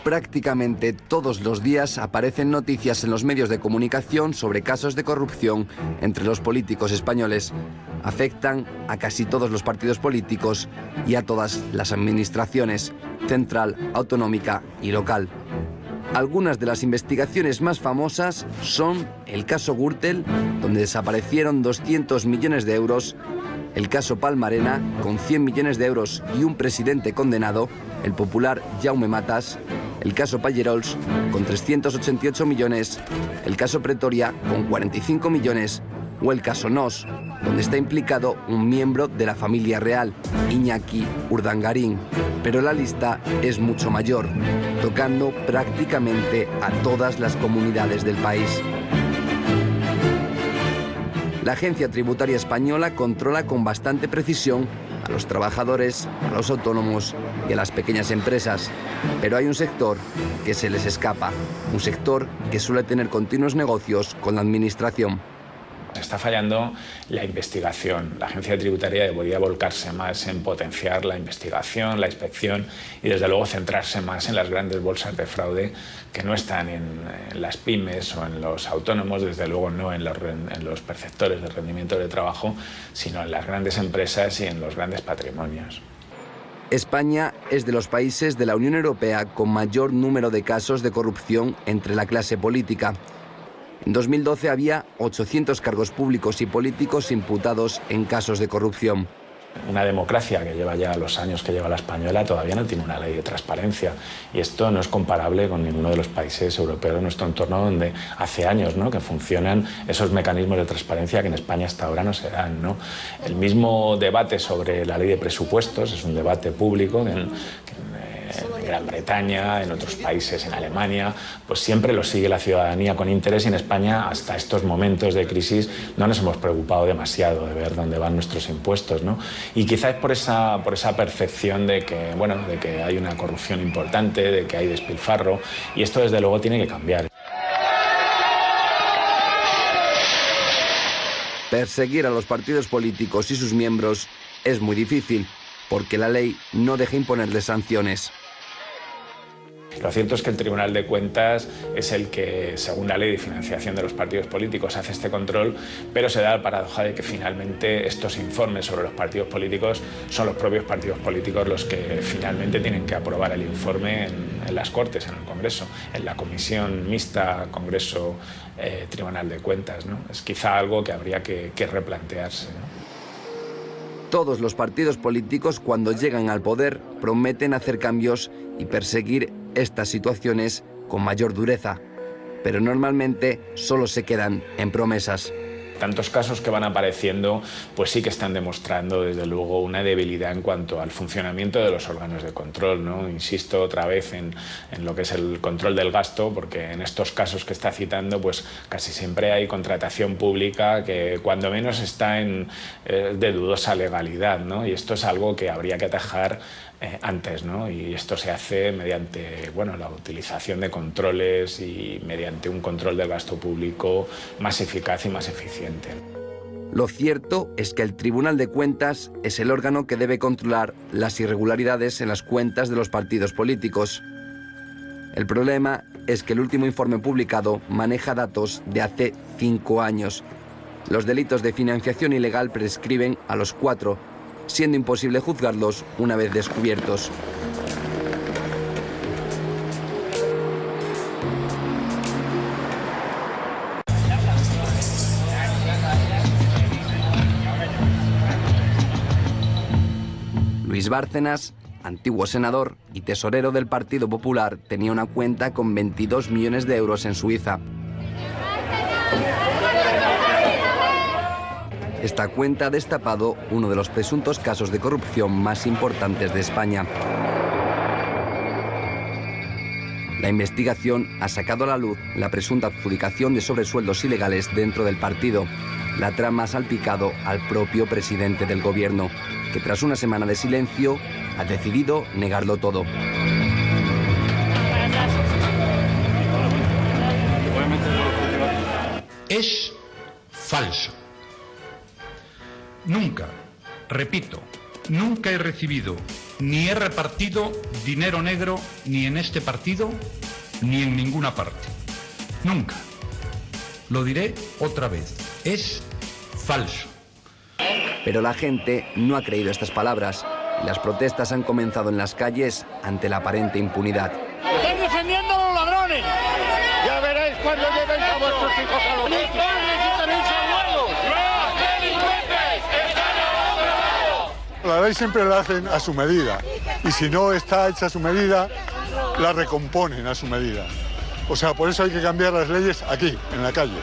Prácticamente todos los días aparecen noticias en los medios de comunicación sobre casos de corrupción entre los políticos españoles. Afectan a casi todos los partidos políticos y a todas las administraciones, central, autonómica y local. Algunas de las investigaciones más famosas son el caso Gürtel, donde desaparecieron 200 millones de euros, el caso Palma-Arena, con 100 millones de euros y un presidente condenado, el popular Jaume Matas, el caso Pallerols, con 388 millones, el caso Pretoria, con 45 millones, o el caso Nos, donde está implicado un miembro de la familia real, Iñaki Urdangarín. Pero la lista es mucho mayor, tocando prácticamente a todas las comunidades del país. La Agencia Tributaria Española controla con bastante precisión a los trabajadores, a los autónomos y a las pequeñas empresas. Pero hay un sector que se les escapa, un sector que suele tener continuos negocios con la administración. Está fallando la investigación. La agencia tributaria debería volcarse más en potenciar la investigación, la inspección y desde luego centrarse más en las grandes bolsas de fraude que no están en las pymes o en los autónomos, desde luego no en los perceptores de rendimiento de trabajo, sino en las grandes empresas y en los grandes patrimonios. España es de los países de la Unión Europea con mayor número de casos de corrupción entre la clase política. En 2012 había 800 cargos públicos y políticos imputados en casos de corrupción. Una democracia que lleva ya los años que lleva la española todavía no tiene una ley de transparencia y esto no es comparable con ninguno de los países europeos de nuestro entorno donde hace años, ¿no?, que funcionan esos mecanismos de transparencia que en España hasta ahora no se dan, ¿no? El mismo debate sobre la ley de presupuestos es un debate público en Gran Bretaña, en otros países, en Alemania, pues siempre lo sigue la ciudadanía con interés y en España hasta estos momentos de crisis no nos hemos preocupado demasiado de ver dónde van nuestros impuestos, ¿no? Y quizás por esa percepción de que, bueno, de que hay una corrupción importante, de que hay despilfarro y esto desde luego tiene que cambiar. Perseguir a los partidos políticos y sus miembros es muy difícil, porque la ley no deja imponerles sanciones. Lo cierto es que el Tribunal de Cuentas es el que, según la ley de financiación de los partidos políticos, hace este control, pero se da la paradoja de que finalmente estos informes sobre los partidos políticos son los propios partidos políticos los que finalmente tienen que aprobar el informe en las Cortes, en el Congreso, en la Comisión Mixta Congreso-Tribunal de Cuentas, ¿no? Es quizá algo que habría que replantearse, ¿no? Todos los partidos políticos, cuando llegan al poder, prometen hacer cambios y perseguir estas situaciones con mayor dureza, pero normalmente solo se quedan en promesas. Tantos casos que van apareciendo, pues sí que están demostrando desde luego una debilidad en cuanto al funcionamiento de los órganos de control, ¿no? Insisto otra vez en lo que es el control del gasto, porque en estos casos que está citando, pues casi siempre hay contratación pública que cuando menos está de dudosa legalidad, ¿no? Y esto es algo que habría que atajar antes, ¿no? Y esto se hace mediante, bueno, la utilización de controles y mediante un control del gasto público más eficaz y más eficiente. Lo cierto es que el Tribunal de Cuentas es el órgano que debe controlar las irregularidades en las cuentas de los partidos políticos. El problema es que el último informe publicado maneja datos de hace 5 años. Los delitos de financiación ilegal prescriben a los 4, siendo imposible juzgarlos una vez descubiertos. Luis Bárcenas, antiguo senador y tesorero del Partido Popular, tenía una cuenta con 22 millones de euros en Suiza. Esta cuenta ha destapado uno de los presuntos casos de corrupción más importantes de España. La investigación ha sacado a la luz la presunta adjudicación de sobresueldos ilegales dentro del partido. La trama ha salpicado al propio presidente del gobierno, que tras una semana de silencio ha decidido negarlo todo. es falso. Nunca, repito, nunca he recibido ni he repartido dinero negro ni en este partido ni en ninguna parte. Nunca. Lo diré otra vez. Es falso. Pero la gente no ha creído estas palabras y las protestas han comenzado en las calles ante la aparente impunidad. ¡Están defendiendo a los ladrones! Ya veréis cuando llevéis a vuestros hijos a los sitios. La ley siempre la hacen a su medida y si no está hecha a su medida, la recomponen a su medida. O sea, por eso hay que cambiar las leyes aquí, en la calle.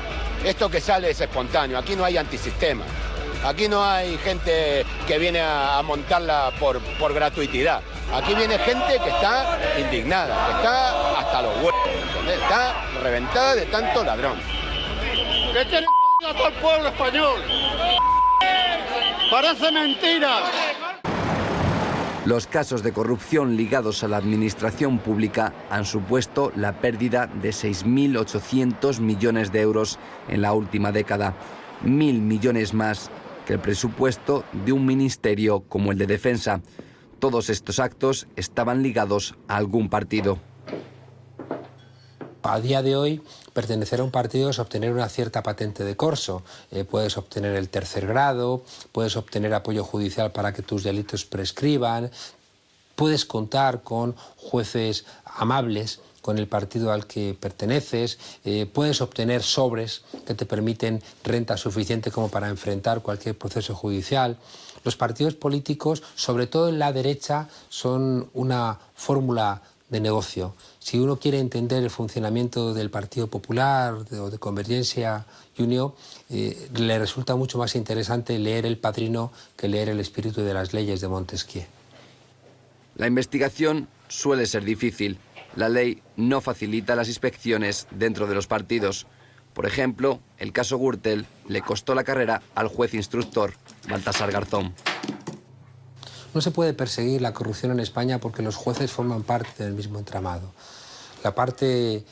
Esto que sale es espontáneo, aquí no hay antisistema. Aquí no hay gente que viene a montarla por gratuitidad. Aquí viene gente que está indignada, que está hasta los huevos, ¿entendés? Está reventada de tanto ladrón. ¡Que tiene a todo el pueblo español! ¡Parece mentira! Los casos de corrupción ligados a la administración pública han supuesto la pérdida de 6.800 millones de euros en la última década, 1.000 millones más que el presupuesto de un ministerio como el de Defensa. Todos estos actos estaban ligados a algún partido. A día de hoy, pertenecer a un partido es obtener una cierta patente de corso. Puedes obtener el tercer grado, puedes obtener apoyo judicial para que tus delitos prescriban, puedes contar con jueces amables con el partido al que perteneces, puedes obtener sobres que te permiten renta suficiente como para enfrentar cualquier proceso judicial. Los partidos políticos, sobre todo en la derecha, son una fórmula de negocio. Si uno quiere entender el funcionamiento del Partido Popular o de Convergencia y Unió, le resulta mucho más interesante leer El Padrino que leer El espíritu de las leyes de Montesquieu. La investigación suele ser difícil. La ley no facilita las inspecciones dentro de los partidos. Por ejemplo, el caso Gürtel le costó la carrera al juez instructor Baltasar Garzón. No se puede perseguir la corrupción en España porque los jueces forman parte del mismo entramado. La parte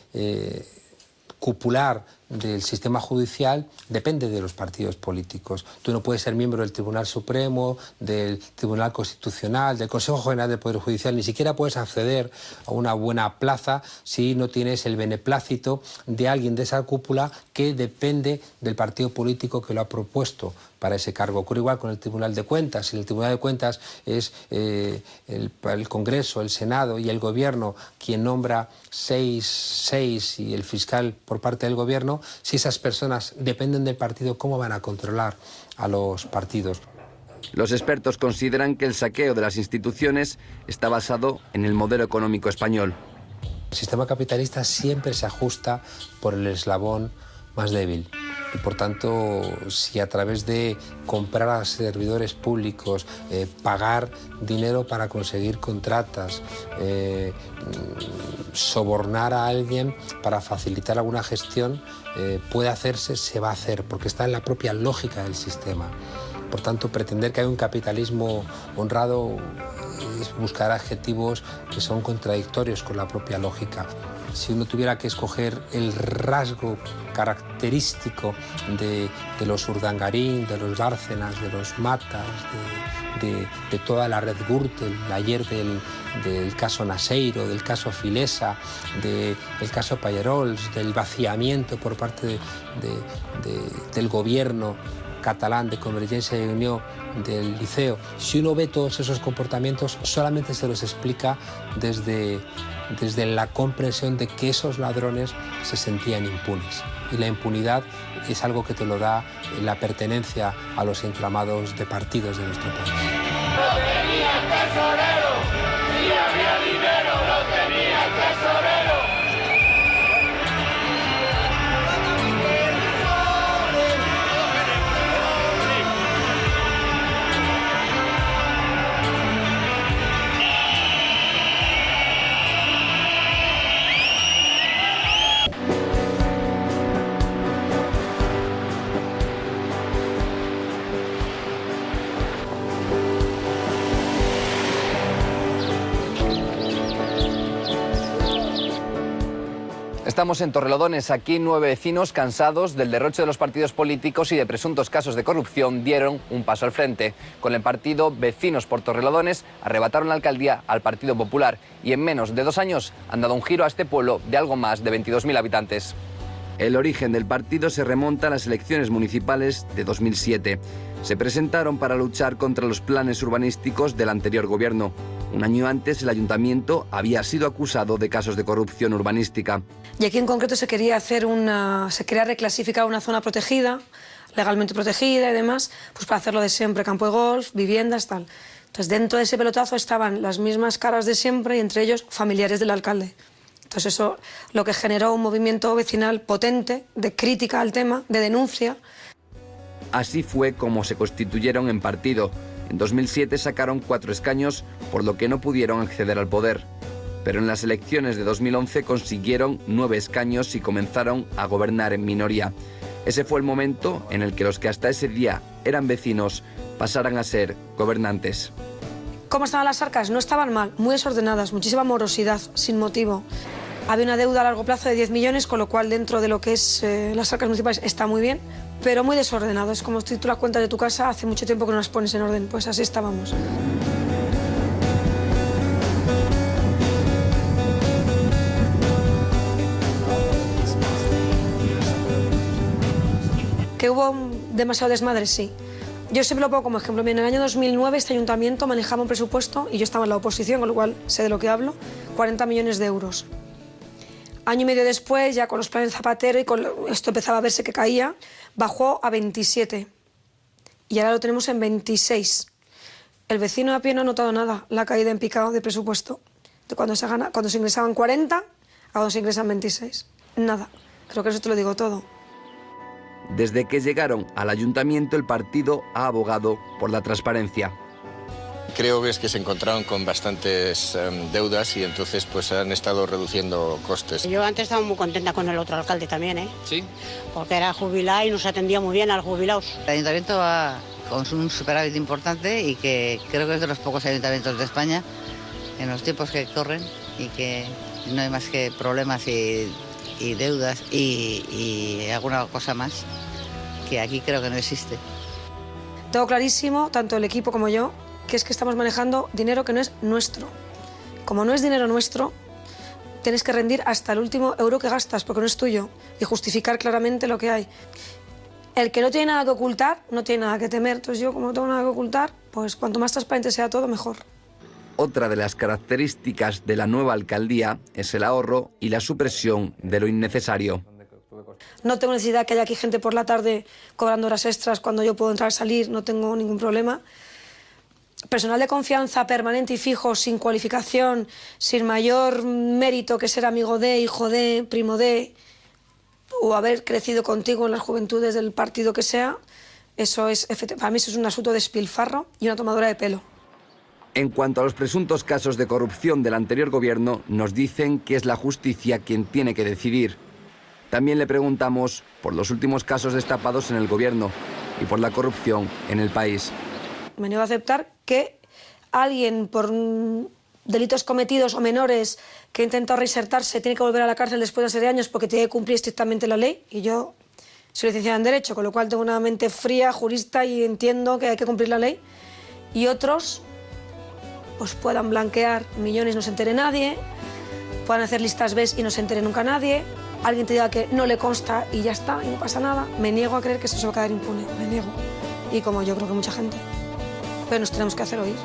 cupular del sistema judicial depende de los partidos políticos. Tú no puedes ser miembro del Tribunal Supremo, del Tribunal Constitucional, del Consejo General del Poder Judicial, ni siquiera puedes acceder a una buena plaza si no tienes el beneplácito de alguien de esa cúpula que depende del partido político que lo ha propuesto para ese cargo. Ocurre igual con el Tribunal de Cuentas. Si el Tribunal de Cuentas es el Congreso, el Senado y el Gobierno quien nombra seis y el fiscal por parte del Gobierno, si esas personas dependen del partido, ¿cómo van a controlar a los partidos? Los expertos consideran que el saqueo de las instituciones está basado en el modelo económico español. El sistema capitalista siempre se ajusta por el eslabón más débil. Y por tanto, si a través de comprar a servidores públicos, pagar dinero para conseguir contratas, sobornar a alguien para facilitar alguna gestión, puede hacerse, se va a hacer, porque está en la propia lógica del sistema. Por tanto, pretender que hay un capitalismo honrado es buscar adjetivos que son contradictorios con la propia lógica. Si uno tuviera que escoger el rasgo característico de los Urdangarín, de los Bárcenas, de los Matas, de toda la red Gürtel, ayer del caso Naseiro, del caso Filesa, del caso Payerols, del vaciamiento por parte del gobierno catalán de Convergencia y Unió del Liceo, si uno ve todos esos comportamientos, solamente se los explica desde la comprensión de que esos ladrones se sentían impunes. Y la impunidad es algo que te lo da la pertenencia a los entramados de partidos de nuestro país. ¡Lo tenía el tesorero! ¡Si había dinero, lo tenía el tesorero! Estamos en Torrelodones. Aquí 9 vecinos cansados del derroche de los partidos políticos y de presuntos casos de corrupción dieron un paso al frente. Con el partido Vecinos por Torrelodones arrebataron la alcaldía al Partido Popular y en menos de 2 años han dado un giro a este pueblo de algo más de 22.000 habitantes. El origen del partido se remonta a las elecciones municipales de 2007. Se presentaron para luchar contra los planes urbanísticos del anterior gobierno. Un año antes, el ayuntamiento había sido acusado de casos de corrupción urbanística. Y aquí en concreto se quería reclasificar una zona protegida, legalmente protegida y demás, pues para hacerlo de siempre, campo de golf, viviendas, tal. Entonces dentro de ese pelotazo estaban las mismas caras de siempre y entre ellos familiares del alcalde. Entonces eso lo que generó un movimiento vecinal potente de crítica al tema, de denuncia. Así fue como se constituyeron en partido. En 2007 sacaron 4 escaños, por lo que no pudieron acceder al poder. Pero en las elecciones de 2011 consiguieron 9 escaños y comenzaron a gobernar en minoría. Ese fue el momento en el que los que hasta ese día eran vecinos pasaran a ser gobernantes. ¿Cómo estaban las arcas? No estaban mal, muy desordenadas, muchísima morosidad, sin motivo. Había una deuda a largo plazo de 10 millones, con lo cual dentro de lo que es las arcas municipales está muy bien, pero muy desordenado. Es como si tú las cuentas de tu casa hace mucho tiempo que no las pones en orden, pues así estábamos. ¿Que hubo demasiado desmadre? Sí. Yo siempre lo pongo como ejemplo. En el año 2009 este ayuntamiento manejaba un presupuesto, y yo estaba en la oposición, con lo cual sé de lo que hablo, 40 millones de euros. Año y medio después, ya con los planes Zapatero y esto empezaba a verse que caía, bajó a 27. Y ahora lo tenemos en 26. El vecino a pie no ha notado nada, la caída en picado de presupuesto. De cuando se ingresaban 40 a cuando se ingresan 26. Nada. Creo que eso te lo digo todo. Desde que llegaron al ayuntamiento, el partido ha abogado por la transparencia. Creo que se encontraron con bastantes deudas y entonces pues han estado reduciendo costes. Yo antes estaba muy contenta con el otro alcalde también, ¿eh? ¿Sí? Porque era jubilado y nos atendía muy bien a los jubilados. El ayuntamiento va con un superávit importante y que creo que es de los pocos ayuntamientos de España en los tiempos que corren y que no hay más que problemas y deudas y alguna cosa más que aquí creo que no existe. Tengo clarísimo, tanto el equipo como yo, que es que estamos manejando dinero que no es nuestro. Como no es dinero nuestro, tienes que rendir hasta el último euro que gastas, porque no es tuyo, y justificar claramente lo que hay. El que no tiene nada que ocultar, no tiene nada que temer. Entonces yo, como no tengo nada que ocultar, pues cuanto más transparente sea todo, mejor. Otra de las características de la nueva alcaldía es el ahorro y la supresión de lo innecesario. No tengo necesidad que haya aquí gente por la tarde cobrando horas extras cuando yo puedo entrar y salir, no tengo ningún problema. Personal de confianza permanente y fijo, sin cualificación, sin mayor mérito que ser amigo de, hijo de, primo de, o haber crecido contigo en las juventudes del partido que sea, eso es, para mí eso es un asunto de despilfarro y una tomadura de pelo. En cuanto a los presuntos casos de corrupción del anterior gobierno, nos dicen que es la justicia quien tiene que decidir. También le preguntamos por los últimos casos destapados en el gobierno y por la corrupción en el país. Me niego a aceptar que alguien por delitos cometidos o menores que ha intentado reinsertarse tiene que volver a la cárcel después de una serie de años porque tiene que cumplir estrictamente la ley, y yo soy licenciada en Derecho, con lo cual tengo una mente fría, jurista, y entiendo que hay que cumplir la ley. Y otros pues puedan blanquear millones y no se entere nadie, puedan hacer listas B y no se entere nunca nadie, alguien te diga que no le consta y ya está, y no pasa nada. Me niego a creer que eso se va a quedar impune, me niego. Y como yo creo que mucha gente. Pero nos tenemos que hacer oír.